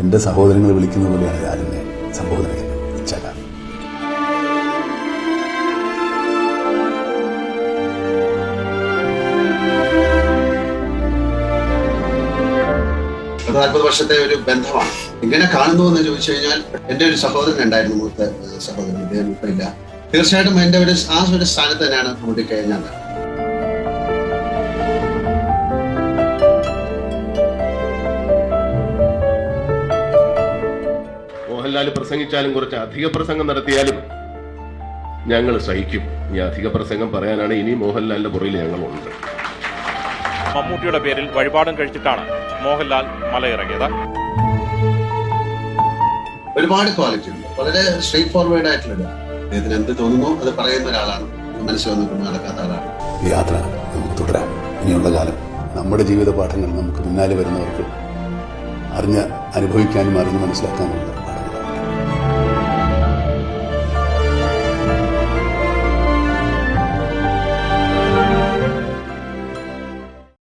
എൻ്റെ സഹോദരങ്ങൾ വിളിക്കുന്ന പോലെയാണ് ഞാനെന്നെ സംബോധന ചെയ്യുന്നത്. ഇച്ഛക. അത് 40 വർഷത്തെ ഒരു ബന്ധമാണ്. എങ്ങനെ കാണുന്നു എന്ന് ചോദിച്ചു കഴിഞ്ഞാൽ, എൻ്റെ ഒരു സഹോദരൻ ഉണ്ടായിരുന്നു, മൂത്ത സഹോദരൻ, ഇദ്ദേഹം ഇപ്പൊ ഇല്ല. തീർച്ചയായിട്ടും എൻ്റെ ആ ഒരു സ്ഥാനത്ത് തന്നെയാണ് കൂട്ടിക്കഴിഞ്ഞാൽ. മോഹൻലാൽ പ്രസംഗിച്ചാലും കുറച്ച് അധിക പ്രസംഗം നടത്തിയാലും ഞങ്ങൾ സഹിക്കും. ഈ അധിക പ്രസംഗം പറയാനാണ് ഇനി മോഹൻലാലിന്റെ പുറകിൽ ഞങ്ങളുണ്ട്. മമ്മൂട്ടിയുടെ പേരിൽ വഴിപാടും കഴിച്ചിട്ടാണ് മോഹൻലാൽ മലയിറങ്ങിയത്. ഒരുപാട് ക്വാളിറ്റി ഉണ്ട്. വളരെ സ്ട്രെയിറ്റ് ഫോർവേഡ് ആയിട്ടുള്ള അദ്ദേഹത്തിന് എന്ത് തോന്നുന്നു അത് പറയുന്ന ഒരാളാണ്. മനസ്സിൽ വന്നിട്ട് നടക്കാത്ത ആളാണ്. യാത്ര നമുക്ക് തുടരാം. ഇനിയുള്ള കാലം നമ്മുടെ ജീവിത പാഠങ്ങൾ നമുക്ക് പിന്നാലെ വരുന്നവർക്ക് അറിഞ്ഞ് അനുഭവിക്കാനും അറിഞ്ഞ് മനസ്സിലാക്കാനുമുണ്ട്.